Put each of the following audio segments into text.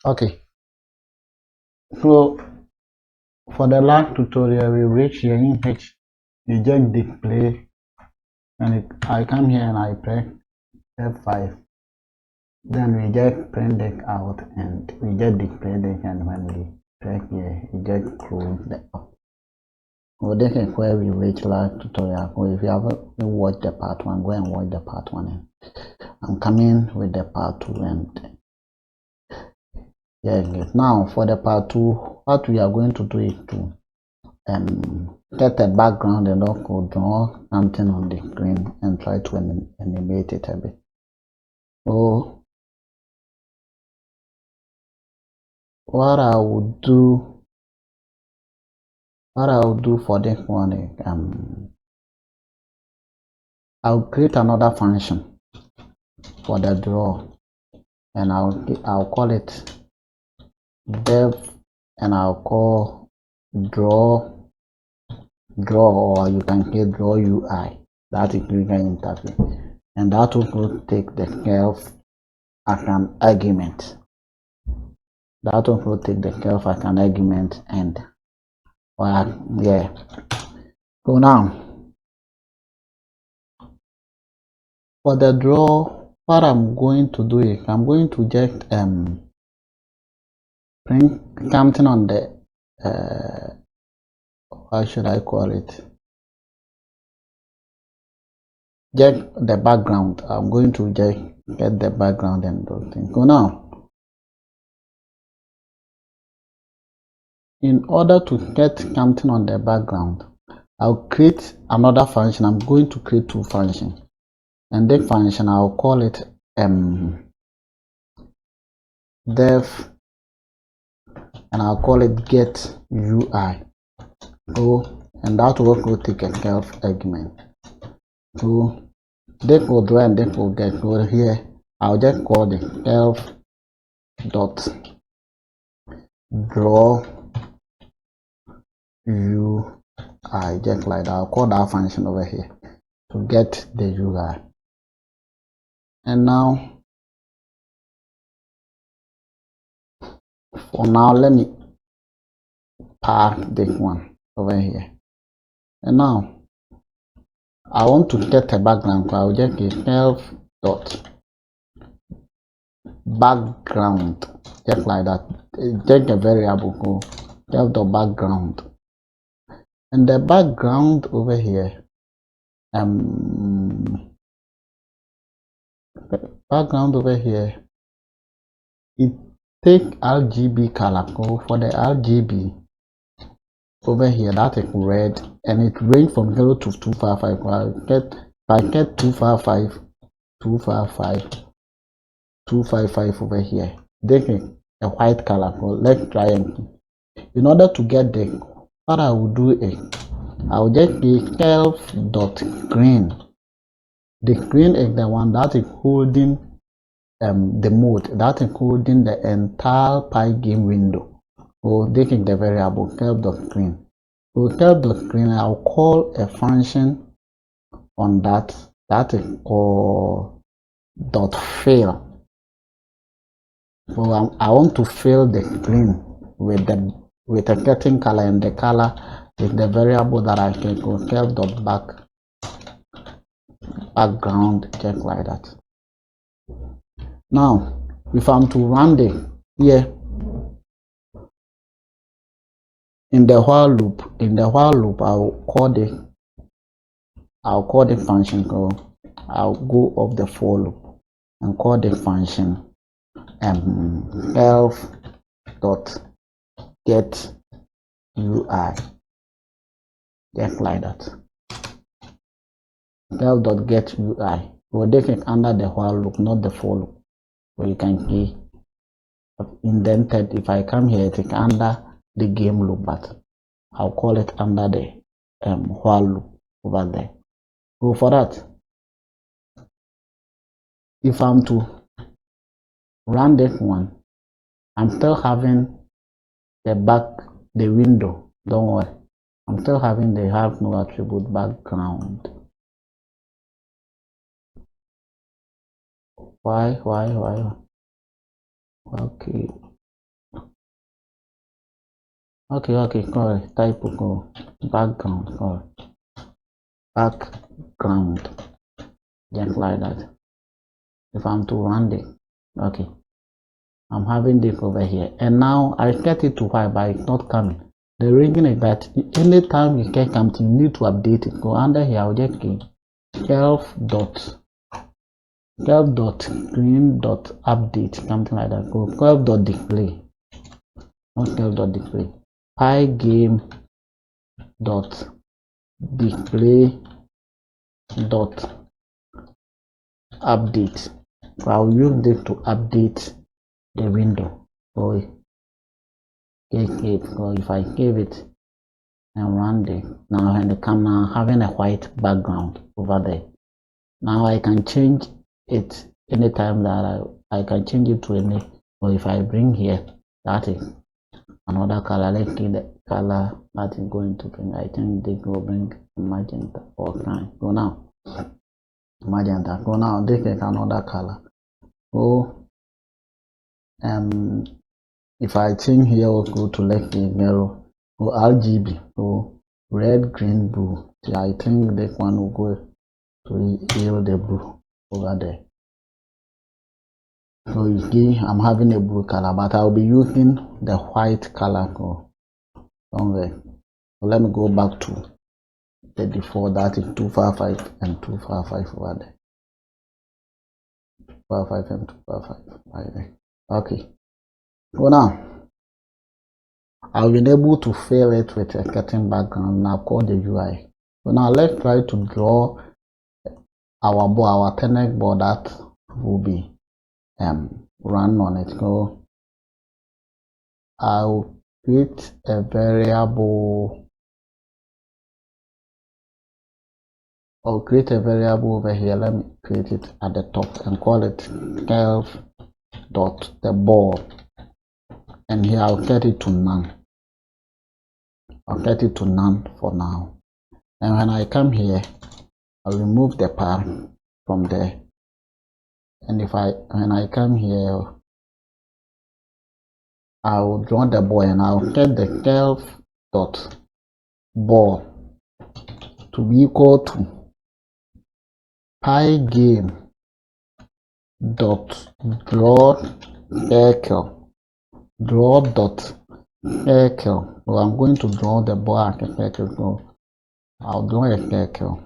Okay, so for the last tutorial we reached here in which you just display and I come here and I press F5, then we just print it out and we just display it, and when we press here we just close the app. Well, this is where we reached last tutorial. So if you haven't watched the part 1, go and watch the part 1. I'm coming with the part 2 and yeah, now for the part 2, what we are going to do is to get a background and also draw something on the screen and try to animate it a bit. So what I would do for this one is I'll create another function for the draw, and I'll call it dev, and I'll call draw, or you can say draw UI. That is user interface, and that will take the self as an argument. That will take the self as an argument, and well, yeah. So now for the draw, what I'm going to do is I'm going to just print something on the what should I call it? Just the background. I'm going to just get the background and those things. So now, in order to get something on the background, I'll create another function. I'm going to create two functions, and this function I'll call it dev, and I'll call it get UI. So, and that will also take a self argument. So this will draw and this will get. So here I'll just call the self dot draw UI, just like that. I'll call that function over here to get the UI. And now for now, let me park this one over here. And now I want to get a background, so I'll just get self dot background, just like that. Take a variable called self dot background, and the background over here, it take RGB color. So for the RGB over here, that is red, and it range from 0 to 255. If I get 255 over here, this is a white color. So let's try and in order to get the, what I will do is I'll just be self dot screen. The screen is the one that is holding the mode, that is holding the entire Pygame window. So this is the variable self dot screen. So self dot screen, I'll call a function on that is called dot fill. So I want to fill the screen with a certain color, and the color is the variable that I can call self dot background, just like that. Now if I'm to run this here in the while loop, I'll call the function called, I'll go off the for loop and call the function self dot get UI, just like that. Self dot get UI. So this is under the while loop, not the for loop. So you can see indented. If I come here, it is under the game loop, but I'll call it under the while loop over there. So for that, if I'm to run this one, I'm still having the window. Don't worry, I'm still having the have no attribute background. Why? Okay. Okay, correct. Type go background, correct. Background, just like that. If I'm to run it, okay, I'm having this over here, and now I set it to white, but it's not coming. The reason is that anytime you get something, you need to update it. Go under here, I'll just get self.screen.update, something like that. Go self.display, not self.display. Pygame dot display dot update. So I'll use this to update the window. So if I give it and run this now, and the camera having a white background over there. Now I can change it anytime that I can change it to any. Or if I bring here, that is another color. Let's see the color that is going to bring. I think they will bring magenta or crime. Go now. Magenta. Go now. This is another color. So if I change here, we'll go to let's say yellow or RGB. So red, green, blue. So I think this one will go to yield the blue over there. So you see, I'm having a blue color, but I'll be using the white color somewhere. So let me go back to the default, that is 255 and 255 over there. 255 and 255 right there. Okay. So now I've been able to fill it with a certain background. Now call the UI. So now let's try to draw our board, our tenant board that will be run on it. So I'll create a variable. I'll create a variable over here. Let me create it at the top and call it self.theball, and here I'll set it to none. I'll set it to none for now. And when I come here, I'll remove the path from there. And when I come here, I'll draw the ball and I'll set the self.ball to be equal to Pygame dot draw circle. So I'm going to draw the ball as a circle. So I'll draw a circle,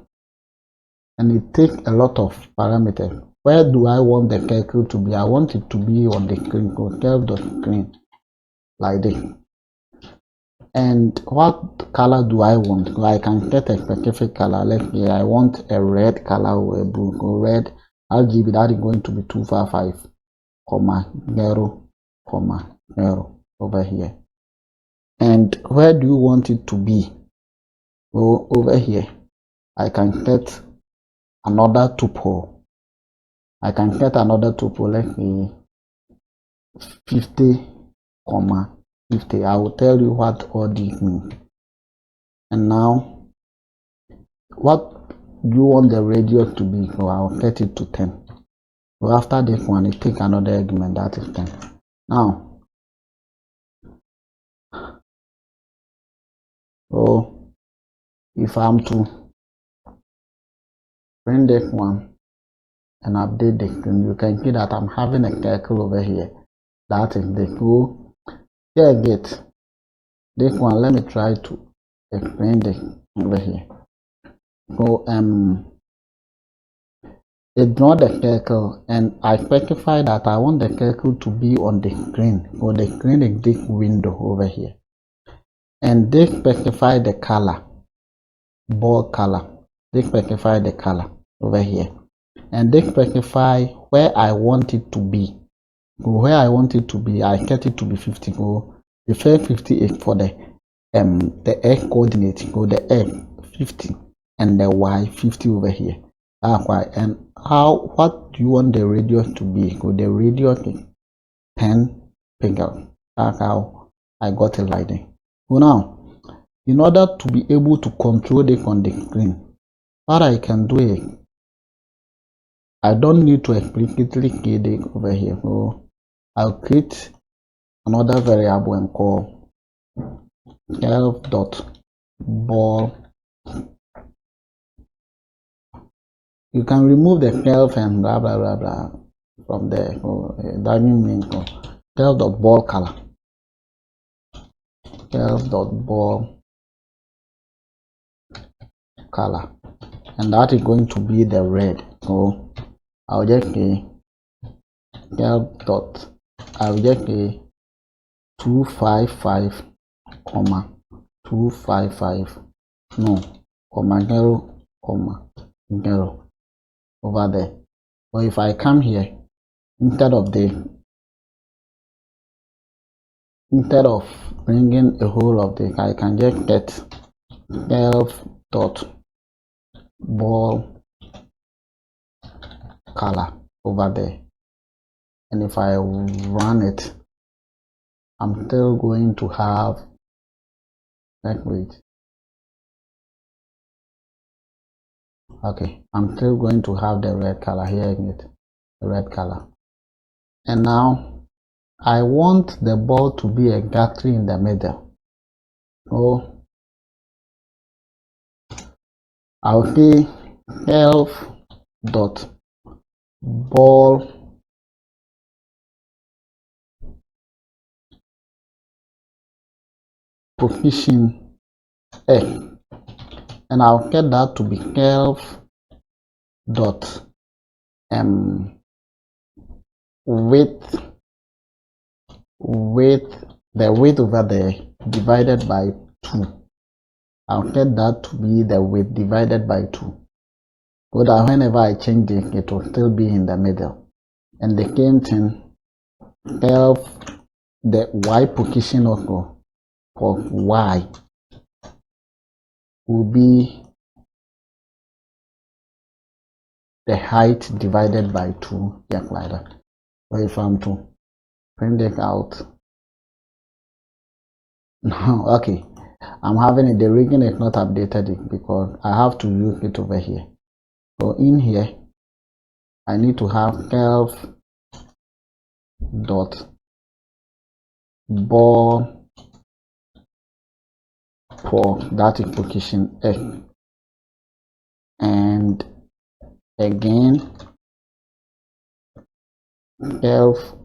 and it takes a lot of parameters. Where do I want the circle to be? I want it to be on the screen. So self.screen like this. And what color do I want? So I can set a specific color. Let's say I want a red color or a blue. So red RGB, that is going to be 255, 0, over here. And where do you want it to be? So over here, I can set another tuple. Let's say 50, 50. I will tell you what all these mean. And now, what do you want the radius to be? So I'll set it to 10. So after this one, it takes another argument, that is 10. Now, so if I'm to print this one and update the screen, you can see that I'm having a circle over here. That is the cool. Here get this one. Let me try to explain this over here. So it's not the circle, and I specify that I want the circle to be on the screen. So the screen is this window over here, and they specify the color, ball color. They specify the color over here, and they specify where I want it to be. So where I want it to be, I set it to be 50. So the first 50 is for the x coordinate. So the x 50 and the y 50 over here. That's why. And what do you want the radius to be? So the radius is 10 pixels. That's how I got it like that. So now, in order to be able to control this on the screen, what I can do is I don't need to explicitly key this over here. So I'll create another variable and call curve dot ball. You can remove the curve and blah blah blah blah from there. That means curve dot ball color. Curve dot ball color, and that is going to be the red. So I'll just say curve dot. I'll just say 255 comma 255 no comma 0 comma 0 over there. So if I come here, instead of bringing a whole of this, I can just get curve dot ball color over there, and if I run it, I'm still going to have, wait, okay, I'm still going to have the red color here, isn't it? The red color. And now I want the ball to be exactly in the middle. So I'll say curve dot ball position X, and I'll get that to be curve dot width the width over there divided by 2. I'll get that to be the width divided by 2, so that whenever I change it, it will still be in the middle. And the same thing, curve the y position also for y will be the height divided by 2, just like that. So if I'm to print it out now, okay, I'm having it, the reason it's not updated it because I have to use it over here. So in here I need to have curve dot ball for that is position X, and again curve,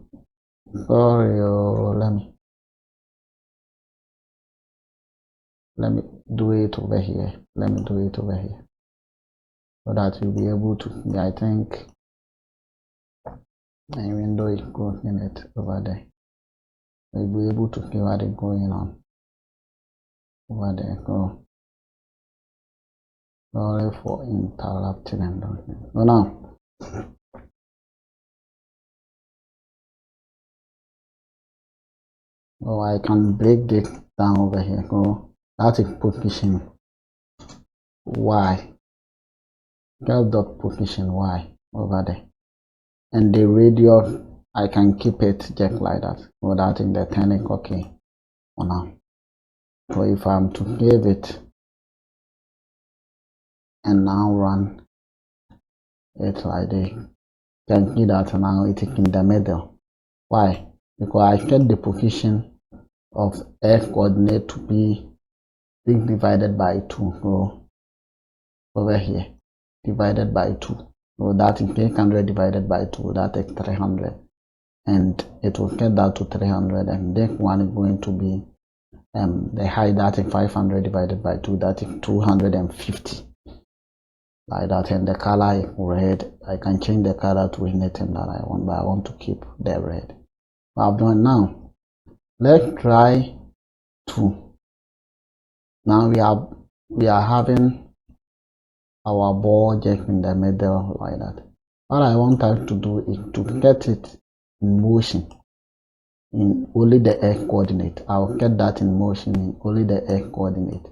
let me do it over here. Let me do it over here so that you'll be able to see. I think my window is closing it over there. You'll be able to see what is going on over there. So sorry for interrupting and everything. So now I can break this down over here. So that is position Y, curve dot position Y over there, and the radius I can keep it just like that, so that in the turning okay for now. So if I'm to save it and now run it like this, you can see that now it is in the middle. Why? Because I set the position of x coordinate to be 6 divided by 2. So over here divided by 2, so that is 800 divided by 2, that is 300, and it will get that to 300, and this one is going to be the height, that is 500 divided by 2, that is 250, like that. And the color is red. I can change the color to anything that I want, but I want to keep the red. I've done. Now let's try to, now we are having our ball just in the middle like that. What I want us to do is to get it in motion in only the x coordinate. I'll get that in motion in only the x coordinate.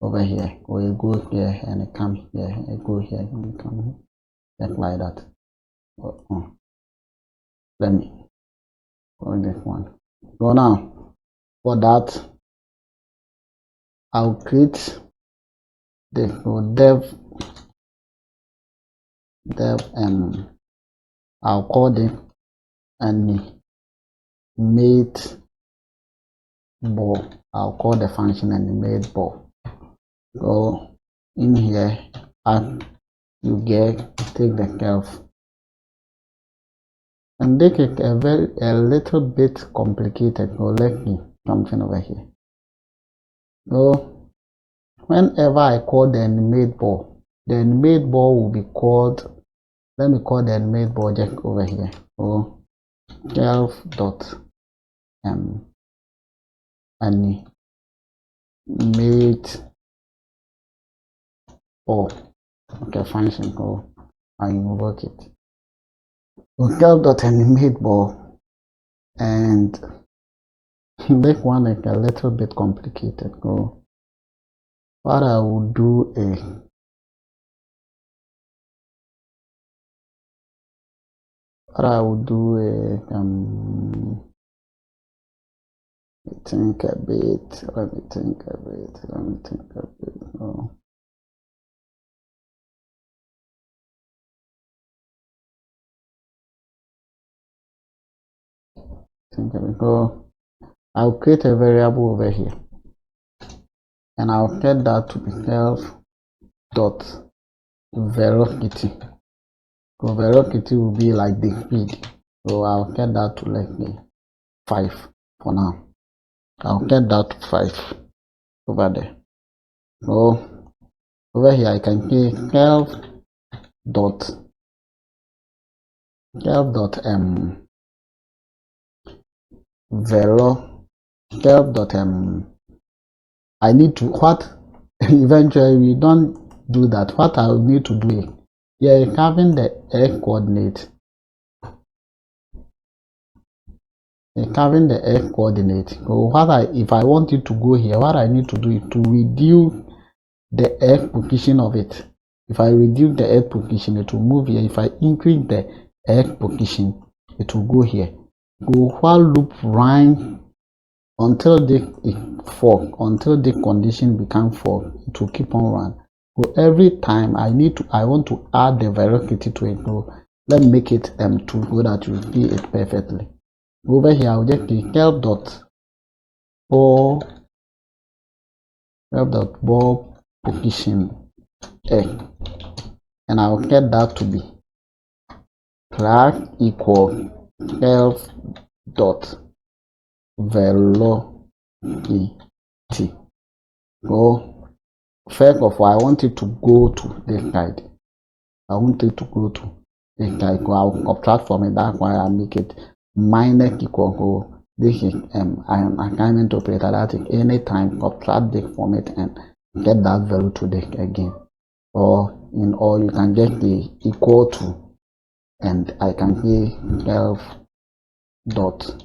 Over here, we'll go here and come here, and go here and come here, just like that. Let me go this one. So now for that, I'll create the dev I'll call them animate ball. I'll call the function animate ball. So in here, you take the curve and make it a little bit complicated. So let me something over here. So whenever I call the animate ball, the animate ball will be called. Let me call the animate ball just over here. So curve dot animate ball. Okay, function call. I invoke it. So curve dot animate ball, and make one like a little bit complicated. So what I will do is think a bit. Let me think a bit. Oh. Think a bit. So I'll create a variable over here, and I'll set that to be self dot velocity. So velocity will be like the speed. So I'll set that to like 5 for now. I'll set that to 5 over there. So over here I can say self dot velo self dot I need to what eventually we don't do that. What I need to do is here having the x coordinate. Having the x coordinate. So if I want it to go here, what I need to do is to reduce the x position of it. If I reduce the x position, it will move here. If I increase the x position, it will go here. So while loop run until the condition becomes false, it will keep on run. So every time I want to add the velocity to it. So let me make it 2 so that you see it perfectly. Over here I'll just do curve dot ball position x, and I'll get that to be class equal curve dot velocity. So first of all, I want it to go to this side. I'll subtract from it. That's why I make it minus equal. So this is an assignment operator. That is anytime subtract this from it and get that value to this again. Or you can get the equal to, and I can say self dot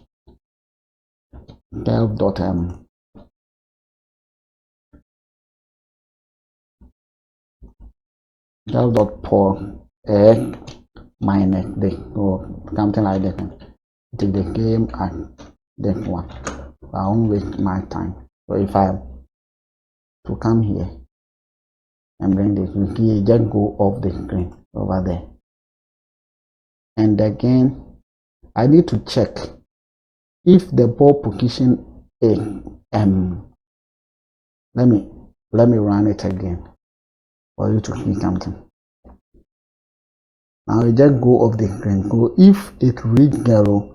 pour x minus this, or something like that. It is the same as this one. I won't waste my time. So if I to come here and bring this, you see just go off the screen over there. And again, I need to check if the ball position is let me run it again for you to see something. Now you just go off the screen. So if it reaches 0,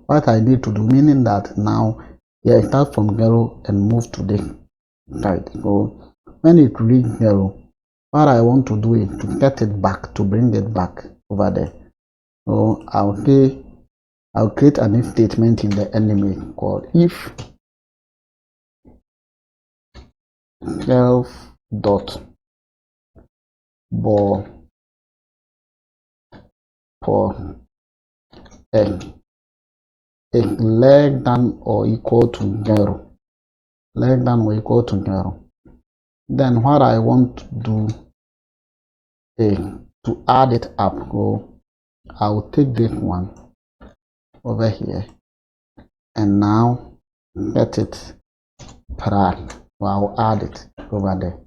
what I need to do, meaning that now it starts from 0 and move to this side. So when it reaches 0, what I want to do is to get it back, to bring it back over there. So I'll create an if statement in the enemy called if self dot ball for x is less than or equal to 0. Then what I want to do is to add it up. So I'll take this one over here and now get it prime. So I'll add it over there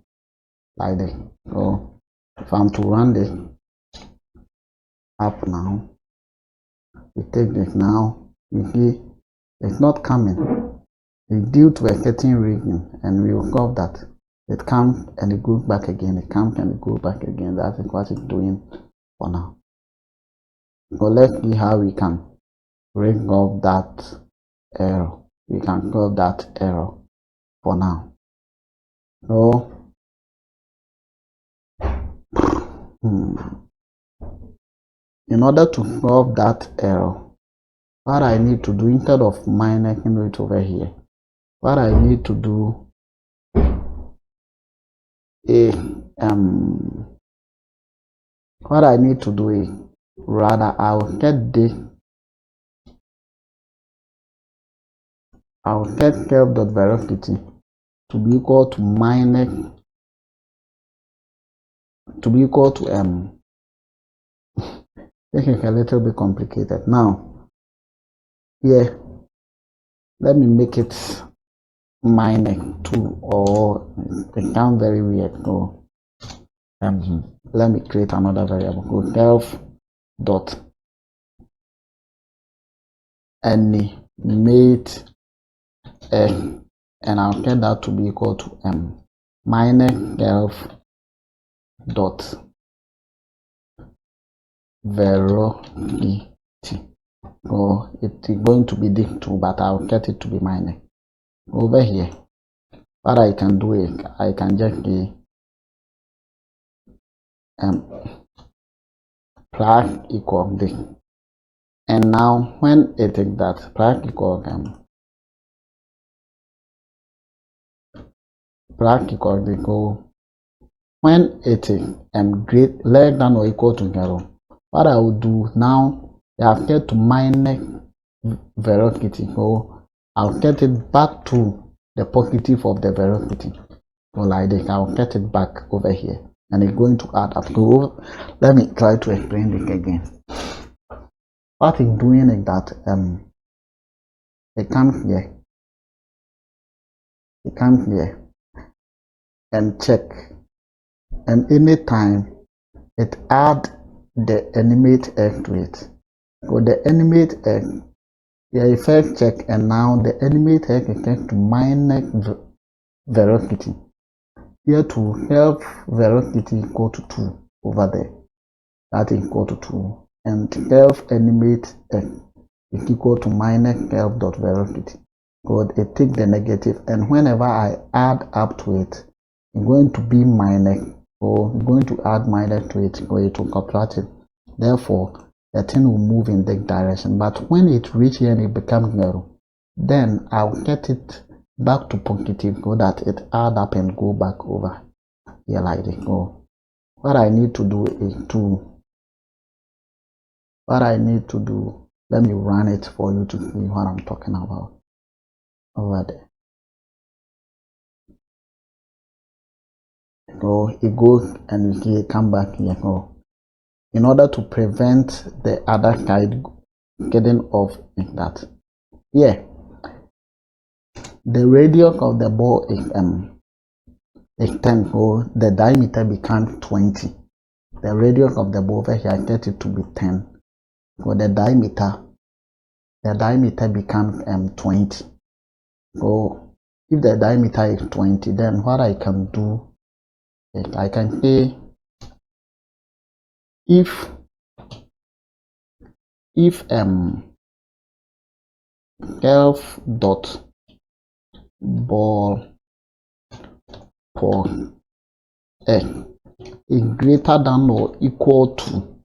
like this. So if I'm to run this up now, you take this now, you see It's not coming. It's due to a certain reason, and we will call that. It comes and it goes back again. It comes and it goes back again. That is what it's doing for now. So let's see how we can bring up that error. We can solve that error for now. So in order to solve that error, what I need to do, instead of minus it over here, what I need to do is rather I'll set self.velocity to be equal to minus this is a little bit complicated. Now here, let me make it minus 2, or it sounds very weird. So let me create another variable called self dot animate x, and I'll get that to be equal to minus self dot velocity. So it is going to be this 2, but I'll get it to be minus. Over here, what I can do is I can just say plus equal this, and now when it is that plus equal this, so when it is less than or equal to 0, what I will do now, I have set to minus velocity, so I'll set it back to the positive of the velocity. So like this, I'll set it back over here, and it's going to add up. So let me try to explain this again. What it's doing is that it comes here and check, and anytime it add the animate x to it. So the animate x, yeah, first check, and now the animate x is set to minus velocity. Here to self velocity equal to 2 over there. That is equal to 2. And self animate x is equal to minus self dot velocity. So it takes the negative, and whenever I add up to it, it's going to be minus. So I'm going to add minus to it, so it will subtract it. Therefore, the thing will move in this direction. But when it reaches here and it becomes 0, then I'll get it back to positive so that it add up and go back over here like this. So what I need to do is let me run it for you to see what I'm talking about over there. So it goes and you see it come back here. So in order to prevent the other side getting off like that, here the radius of the ball is 10, so the diameter becomes 20. The radius of the ball over here, I get it to be 10. So the diameter becomes 20. So if the diameter is 20, then what I can do is I can say if self dot ball for x is greater than or equal to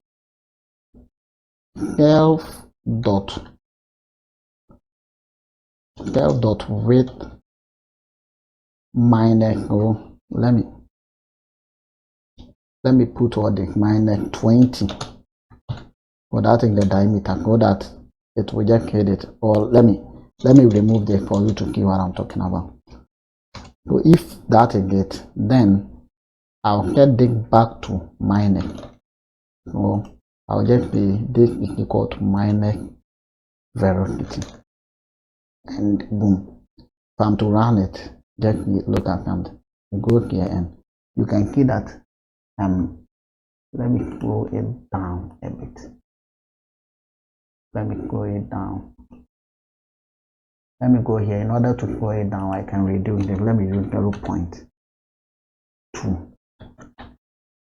self dot width minus, oh, let me put all this minus 20. So that is the diameter, so that it will just hit it. Or let me remove this for you to see what I'm talking about. So if that is it, then I'll get this back to minus. So I'll just say this is equal to minus velocity, and boom. If I'm to run it, just look at and go here, and you can see that let me scroll it down a bit. Let me scroll it down. Let me go here. In order to pull it down, I can reduce it. Let me use 0.2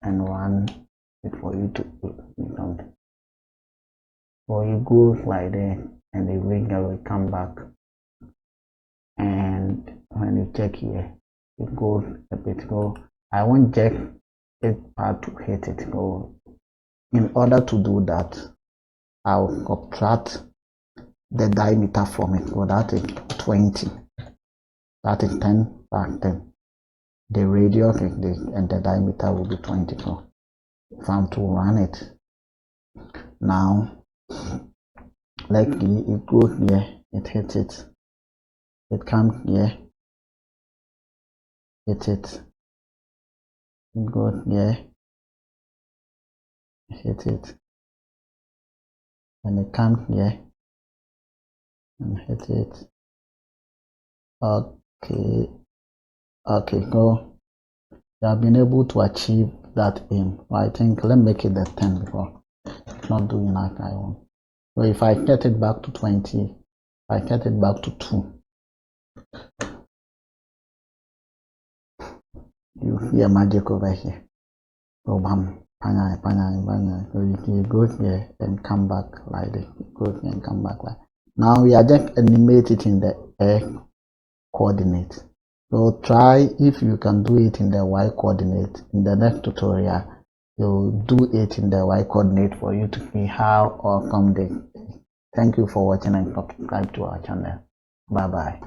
and 1 for you to something. So you go like that, and the ringer will come back. And when you check here, it goes a bit. So I won't check it part to hit it. So in order to do that, I'll subtract the diameter from it. So that is 20. That is 10 back 10. The radius is this, and the diameter will be 20. So if I'm to run it now, like it goes here, it hits it. It comes here, hits it. It goes here, hit it, and it comes here and hit it. Okay, so you have been able to achieve that aim. So I think let me make it the 10 before it's not doing like I want. So if I get it back to 20, if I get it back to 2, you hear magic over here. So bam, bang. So you go here and come back like this. Go here and come back like. Now we are just animate it in the x coordinate. So try if you can do it in the y coordinate. In the next tutorial, you'll do it in the y coordinate for you to see how or come the. Thank you for watching and subscribe to our channel. Bye bye.